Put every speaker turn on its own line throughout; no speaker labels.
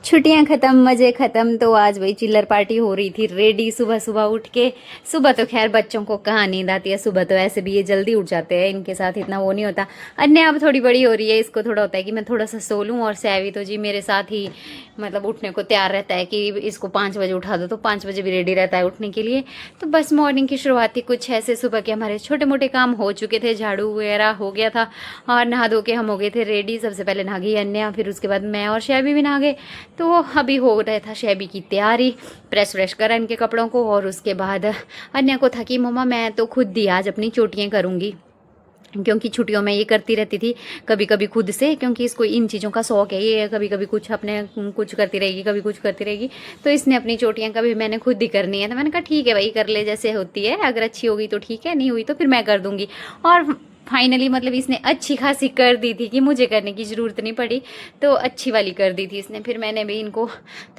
छुट्टियां खत्म, मजे खत्म। तो आज वही चिल्लर पार्टी हो रही थी रेडी। सुबह सुबह उठ के, सुबह तो खैर बच्चों को कहाँ नींद आती है, सुबह तो ऐसे भी ये जल्दी उठ जाते हैं, इनके साथ इतना वो नहीं होता। अन्य अब थोड़ी बड़ी हो रही है, इसको थोड़ा होता है कि मैं थोड़ा सा सो लूँ। और सैवी तो जी मेरे साथ ही मतलब उठने को तैयार रहता है कि इसको 5 बजे उठा दो, तो 5 बजे भी रेडी रहता है उठने के लिए। तो बस मॉर्निंग की शुरुआत ही कुछ ऐसे। सुबह के हमारे छोटे मोटे काम हो चुके थे, झाड़ू वगैरह हो गया था और नहा धो के हम हो गए थे रेडी। सबसे पहले नहा गई अन्या, फिर उसके बाद मैं और शैवी भी नहा गए। तो अभी हो रहा था शैबी की तैयारी, प्रेस व्रेस करा इनके कपड़ों को। और उसके बाद अन्या को था कि मम्मा मैं तो खुद ही आज अपनी चोटियाँ करूँगी, क्योंकि छुट्टियों में ये करती रहती थी कभी कभी खुद से, क्योंकि इसको इन चीज़ों का शौक है। ये कभी कभी कुछ अपने कुछ करती रहेगी, कभी कुछ करती रहेगी। तो इसने अपनी चोटियाँ कभी मैंने खुद ही करनी है। तो मैंने कहा ठीक है भाई, कर ले जैसे होती है, अगर अच्छी होगी तो ठीक है, नहीं हुई तो फिर मैं कर दूँगी। और फाइनली मतलब इसने अच्छी खासी कर दी थी कि मुझे करने की ज़रूरत नहीं पड़ी, तो अच्छी वाली कर दी थी इसने। फिर मैंने भी इनको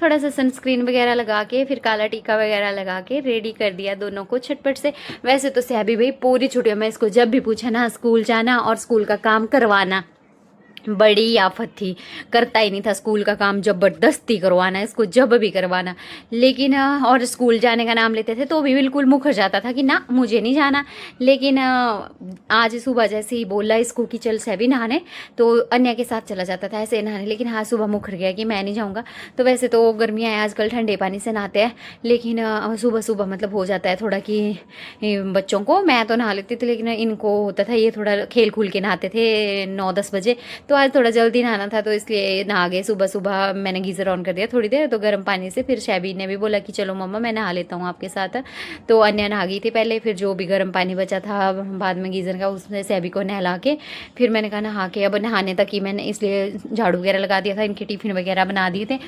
थोड़ा सा सनस्क्रीन वगैरह लगा के, फिर काला टीका वगैरह लगा के रेडी कर दिया दोनों को झटपट से। वैसे तो सैबी भाई पूरी छुट्टियों में इसको जब भी पूछा ना, स्कूल जाना और स्कूल का काम करवाना बड़ी आफत थी। करता ही नहीं था स्कूल का काम, जबरदस्ती करवाना इसको, जब भी करवाना। लेकिन और स्कूल जाने का नाम लेते थे तो भी बिल्कुल मुकर जाता था कि ना मुझे नहीं जाना। लेकिन आज सुबह जैसे ही बोला इसको कि चल सैबी नहाने, तो अन्य के साथ चला जाता था ऐसे नहाने। लेकिन हाँ सुबह मुकर गया कि मैं नहीं जाऊँगा। तो वैसे तो गर्मियाँ हैं आजकल, ठंडे पानी से नहाते हैं, लेकिन सुबह सुबह मतलब हो जाता है थोड़ा कि बच्चों को, मैं तो नहा लेती थी लेकिन इनको होता था ये थोड़ा खेल खूल के नहाते थे 9-10 बजे। तो आज थोड़ा जल्दी नहाना था तो इसलिए नहा गए सुबह सुबह। मैंने गीज़र ऑन कर दिया थोड़ी देर तो गर्म पानी से। फिर शैबी ने भी बोला कि चलो मम्मा मैं नहा लेता हूँ आपके साथ। तो अन्या नहा गई थी पहले, फिर जो भी गर्म पानी बचा था बाद में गीज़र का, उसने शैबी को नहला के फिर मैंने कहा नहा के अब नहाने तक ही मैंने इसलिए झाड़ू वगैरह लगा दिया था, इनके टिफ़िन वगैरह बना दिए थे,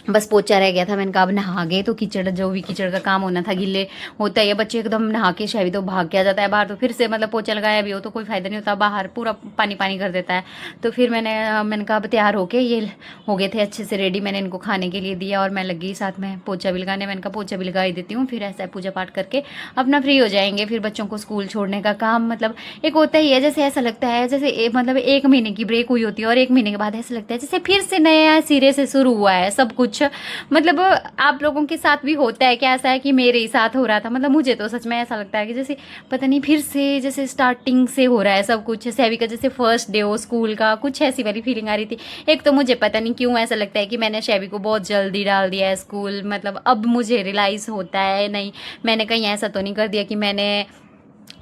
बस पोचा रह गया था। मैंने कहा अब नहा गए तो कीचड़, जो भी कीचड़ का काम होना था, गिले होता है बच्चे एकदम नहा के शैवी तो भाग के आ जाता है बाहर। तो फिर से मतलब पोचा लगाया भी हो तो कोई फ़ायदा नहीं होता, बाहर पूरा पानी पानी कर देता है। तो फिर मैंने कहा अब तैयार होके ये हो गए थे अच्छे से रेडी। मैंने इनको खाने के लिए दिया और मैं लगी साथ में पोचा भी लगाने। मैंने कहा पोचा भी लगा ही देती हूँ, फिर ऐसा पूजा पाठ करके अपना फ्री हो जाएंगे। फिर बच्चों को स्कूल छोड़ने का काम मतलब एक होता ही है, जैसे ऐसा लगता है जैसे मतलब 1 महीने की ब्रेक हुई होती है और 1 महीने के बाद ऐसा लगता है जैसे फिर से नया सिरे से शुरू हुआ है सब कुछ। मतलब आप लोगों के साथ भी होता है क्या? ऐसा है कि मेरे ही साथ हो रहा था, मतलब मुझे तो सच में ऐसा लगता है कि जैसे पता नहीं फिर से जैसे स्टार्टिंग से हो रहा है सब कुछ। सैवी का जैसे फर्स्ट डे हो स्कूल का, कुछ ऐसी वाली फीलिंग आ रही थी। एक तो मुझे पता नहीं क्यों ऐसा लगता है कि मैंने शैवी को बहुत जल्दी डाल दिया है स्कूल, मतलब अब मुझे रियलाइज़ होता है नहीं मैंने कहीं ऐसा तो नहीं कर दिया कि मैंने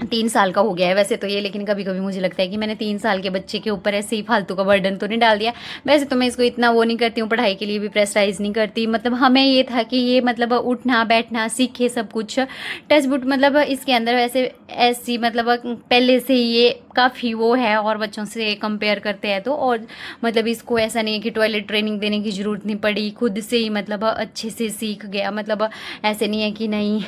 3 साल का हो गया है वैसे तो ये, लेकिन कभी कभी मुझे लगता है कि मैंने 3 साल के बच्चे के ऊपर ऐसे ही फालतू का बर्डन तो नहीं डाल दिया। वैसे तो मैं इसको इतना वो नहीं करती हूँ, पढ़ाई के लिए भी प्रेशराइज नहीं करती। मतलब हमें ये था कि ये मतलब उठना बैठना सीखे सब कुछ टचवुड, मतलब इसके अंदर वैसे ऐसी मतलब पहले से ये काफ़ी वो है और बच्चों से कंपेयर करते हैं तो। और मतलब इसको ऐसा नहीं है कि टॉयलेट ट्रेनिंग देने की ज़रूरत नहीं पड़ी, खुद से ही मतलब अच्छे से सीख गया। मतलब ऐसे नहीं है कि नहीं,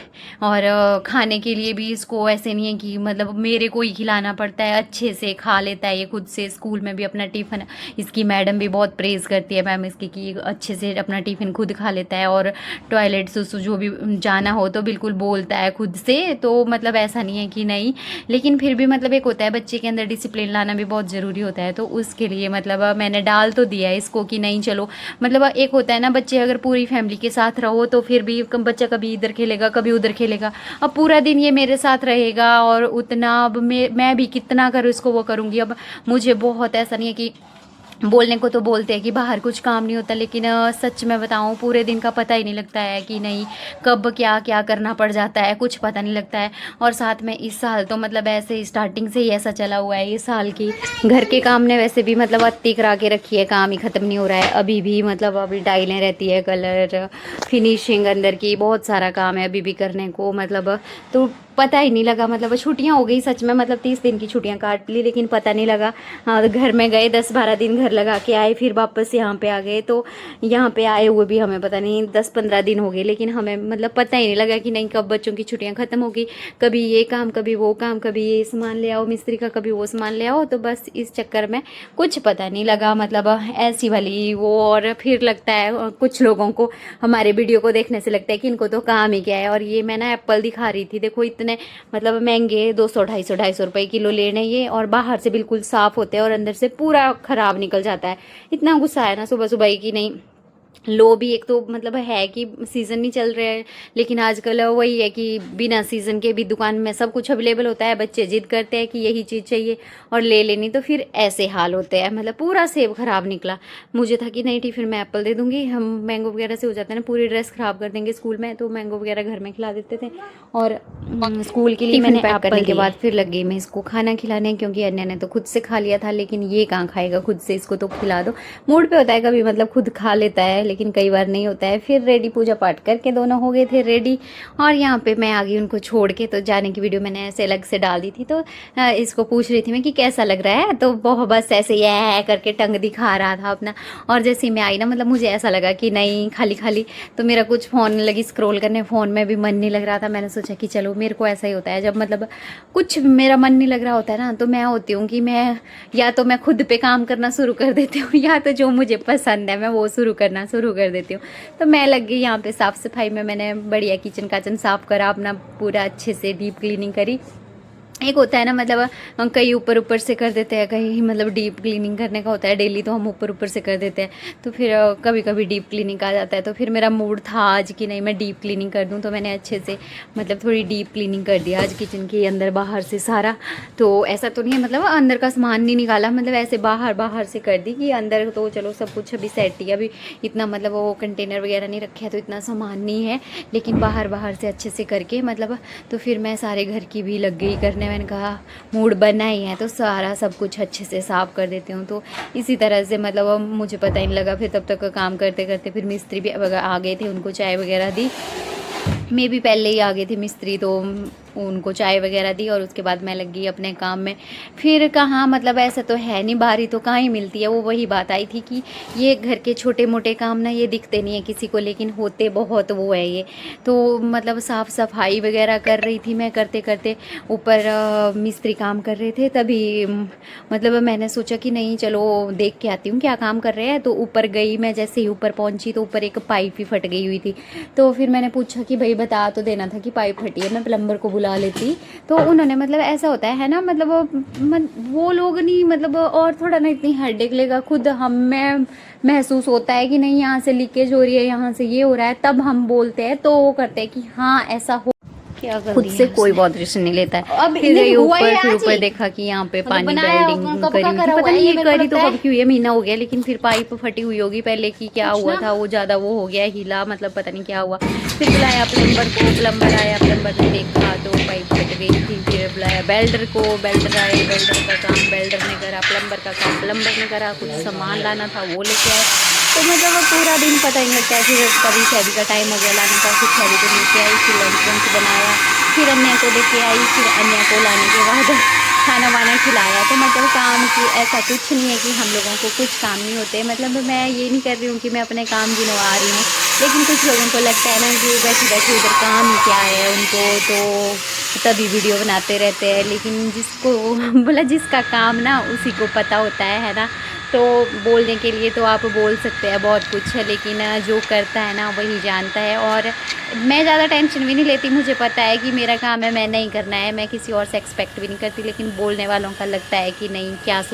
और खाने के लिए भी इसको ऐसे नहीं है कि मतलब मेरे को ही खिलाना पड़ता है, अच्छे से खा लेता है ये खुद से। स्कूल में भी अपना टिफ़िन इसकी मैडम भी बहुत प्रेज़ करती है मैम इसकी कि अच्छे से अपना टिफ़िन खुद खा लेता है, और टॉयलेट सुसु जो भी जाना हो तो बिल्कुल बोलता है खुद से। तो मतलब ऐसा नहीं है कि नहीं, लेकिन फिर भी मतलब एक होता है बच्चे के अंदर डिसिप्लिन लाना भी बहुत ज़रूरी होता है। तो उसके लिए मतलब मैंने डाल तो दिया है इसको कि नहीं चलो, मतलब एक होता है ना बच्चे अगर पूरी फैमिली के साथ रहो तो फिर भी बच्चा कभी इधर खेलेगा कभी उधर खेलेगा। अब पूरा दिन ये मेरे साथ रहेगा और उतना अब मैं भी कितना करूँ इसको वो करूँगी। अब मुझे बहुत ऐसा नहीं है कि बोलने को तो बोलते हैं कि बाहर कुछ काम नहीं होता, लेकिन सच में बताऊं पूरे दिन का पता ही नहीं लगता है कि नहीं कब क्या क्या करना पड़ जाता है, कुछ पता नहीं लगता है। और साथ में इस साल तो मतलब ऐसे स्टार्टिंग से ही ऐसा चला हुआ है इस साल की, घर के काम ने वैसे भी मतलब अत्ती करा के रखी है, काम ही ख़त्म नहीं हो रहा है अभी भी। मतलब अभी टाइलें रहती है, कलर फिनिशिंग अंदर की, बहुत सारा काम है अभी भी करने को। मतलब तो पता ही नहीं लगा, मतलब छुट्टियां हो गई सच में, मतलब 30 दिन की छुट्टियां काट ली लेकिन पता नहीं लगा। हाँ घर में गए 10-12 दिन घर लगा के आए, फिर वापस यहाँ पे आ गए। तो यहाँ पे आए हुए भी हमें पता नहीं 10-15 दिन हो गए, लेकिन हमें मतलब पता ही नहीं लगा कि नहीं कब बच्चों की छुट्टियां ख़त्म होगी। कभी ये काम कभी वो काम, कभी ये सामान ले आओ मिस्त्री का, कभी वो सामान ले आओ। तो बस इस चक्कर में कुछ पता नहीं लगा, मतलब ऐसी वाली वो। और फिर लगता है कुछ लोगों को हमारे वीडियो को देखने से लगता है कि इनको तो काम ही क्या है। और ये मैं ना एप्पल दिखा रही थी, देखो इतने मतलब महंगे 200-250 रुपए किलो लेने ये, और बाहर से बिल्कुल साफ होते हैं और अंदर से पूरा खराब निकल जाता है। इतना गुस्सा है ना सुबह सुबह ही कि नहीं लो भी एक तो मतलब है कि सीज़न नहीं चल रहे हैं, लेकिन आजकल वही है कि बिना सीज़न के भी दुकान में सब कुछ अवेलेबल होता है, बच्चे जिद करते हैं कि यही चीज़ चाहिए और ले लेनी, तो फिर ऐसे हाल होते हैं। मतलब पूरा सेब खराब निकला। मुझे था कि नहीं टिफ़िन में एप्पल दे दूँगी, हम मैंगो वगैरह से हो जाता है ना, पूरी ड्रेस ख़राब कर देंगे स्कूल में, तो मैंगो वगैरह घर में खिला देते थे। और स्कूल के लिए
टिफिन
मैंने
पैक करने
एप्पल
के बाद
फिर लग गई मैं इसको खाना खिलाने, क्योंकि अन्य ने तो खुद से खा लिया था, लेकिन ये कहाँ खाएगा खुद से, इसको तो खिला दो। मूड पे होता है कभी, मतलब खुद खा लेता है, लेकिन कई बार नहीं होता है। फिर रेडी, पूजा पाठ करके दोनों हो गए थे रेडी, और यहाँ पे मैं आ गई उनको छोड़ के। तो जाने की वीडियो मैंने ऐसे अलग से डाल दी थी, तो इसको पूछ रही थी मैं कि कैसा लग रहा है, तो वो बस ऐसे ये करके टंग दिखा रहा था अपना। और जैसे ही मैं आई ना, मतलब मुझे ऐसा लगा कि नहीं, खाली खाली, तो मेरा कुछ फ़ोन लगी स्क्रॉल करने, फ़ोन में भी मन नहीं लग रहा था। मैंने सोचा कि चलो, मेरे को ऐसा ही होता है जब मतलब कुछ मेरा मन नहीं लग रहा होता है ना, तो मैं होती हूँ कि मैं या तो मैं खुद पे काम करना शुरू कर देती हूँ, या तो जो मुझे पसंद है मैं वो शुरू कर देती हूँ। तो मैं लग गई यहाँ पे साफ़ सफाई में। मैंने बढ़िया किचन काचन साफ़ करा अपना, पूरा अच्छे से डीप क्लीनिंग करी। एक होता है ना, मतलब कई ऊपर ऊपर से कर देते हैं, कहीं मतलब डीप क्लीनिंग करने का होता है डेली, तो हम ऊपर ऊपर से कर देते हैं। तो फिर कभी कभी डीप क्लीनिंग आ जाता है, तो फिर मेरा मूड था आज कि नहीं, मैं डीप क्लीनिंग कर दूं, तो मैंने अच्छे से मतलब थोड़ी डीप क्लीनिंग कर दिया आज किचन के अंदर बाहर से सारा। तो ऐसा तो नहीं है मतलब अंदर का सामान नहीं निकाला, मतलब ऐसे बाहर बाहर से कर दी, कि अंदर तो चलो सब कुछ अभी सेट ही है, अभी इतना मतलब वो कंटेनर वगैरह नहीं रखे हैं, तो इतना सामान नहीं है, लेकिन बाहर बाहर से अच्छे से करके मतलब। तो फिर मैं सारे घर की भी लग गई करने। मैंने कहा मूड बना ही है तो सारा सब कुछ अच्छे से साफ़ कर देती हूँ। तो इसी तरह से मतलब अब मुझे पता ही नहीं लगा, फिर तब तक काम करते करते फिर मिस्त्री भी आ गए थे, उनको चाय वगैरह दी। मैं भी पहले ही आ गई थी मिस्त्री, तो उनको चाय वगैरह दी, और उसके बाद मैं लग गई अपने काम में। फिर कहाँ मतलब ऐसा तो है नहीं, बारी तो कहाँ ही मिलती है। वो वही बात आई थी कि ये घर के छोटे मोटे काम ना, ये दिखते नहीं है किसी को, लेकिन होते बहुत वो है ये। तो मतलब साफ़ सफाई वगैरह कर रही थी मैं, करते करते ऊपर मिस्त्री काम कर रहे थे, तभी मतलब मैंने सोचा कि नहीं चलो देख के आती हूँ क्या काम कर रहे हैं। तो ऊपर गई मैं, जैसे ही ऊपर पहुँची तो ऊपर एक पाइप ही फट गई हुई थी। तो फिर मैंने पूछा कि भाई बता तो देना था कि पाइप फटी है, मैं प्लम्बर को बुला लेती। तो उन्होंने मतलब ऐसा होता है ना, मतलब वो लोग नहीं, मतलब और थोड़ा ना इतनी हेडेक लेगा, खुद हमें महसूस होता है कि नहीं यहाँ से लीकेज हो रही है, यहाँ से ये हो रहा है, तब हम बोलते हैं, तो वो करते हैं कि हाँ ऐसा हो।
क्या कर
खुद से
दिया
कोई
उसने।
बॉदरेशन नहीं लेता है।
अब
फिर गई
हुआ
ऊपर,
ही
फिर
आज
ऊपर
ही,
देखा कि यहाँ पे
मतलब
पानी
बनाया
वेल्डिंग
कब
करी
का
हुई थी,
करा
पता
हुआ है
नहीं
ये
ये
मेरे को
करी तो
लगता है।
कब की हुई है, महीना हो गया, लेकिन फिर पाइप फटी हुई होगी पहले की, क्या हुआ
पूछना।
था वो ज़्यादा वो हो गया हिला, मतलब पता नहीं क्या हुआ। फिर बुलाया प्लम्बर को, प्लम्बर आया, प्लम्बर ने देखा तो पाइप फट गई थी। फिर बुलाया बेल्डर को, बेल्डर आए, बेल्डर का काम बेल्डर ने करा, प्लम्बर का काम प्लम्बर ने करा, कुछ सामान लाना था वो लेके आए। तो मतलब वो पूरा दिन पता ही नहीं लगता है। फिर कभी कैदी का टाइम हो गया लाने का, फिर कैदी को लेके आई, फिर लंच वंच बनाया, फिर अन्य को लेके आई, फिर अन्य को लाने के बाद खाना वाना खिलाया। तो मतलब काम की ऐसा कुछ नहीं है कि हम लोगों को कुछ काम नहीं होते, मतलब मैं ये नहीं कर रही हूँ कि मैं अपने काम गिनवा रही हूँ, लेकिन कुछ लोगों को लगता है ना कि बैठे बैठे उधर काम ही क्या है उनको, तो तभी वीडियो बनाते रहते हैं। लेकिन जिसको बोला जिसका काम ना उसी को पता होता है ना। तो बोलने के लिए तो आप बोल सकते हैं बहुत कुछ है, लेकिन जो करता है ना वही जानता है। और मैं ज़्यादा टेंशन भी नहीं लेती, मुझे पता है कि मेरा काम है, मैं नहीं करना है, मैं किसी और से एक्सपेक्ट भी नहीं करती, लेकिन बोलने वालों का लगता है कि नहीं क्या सोच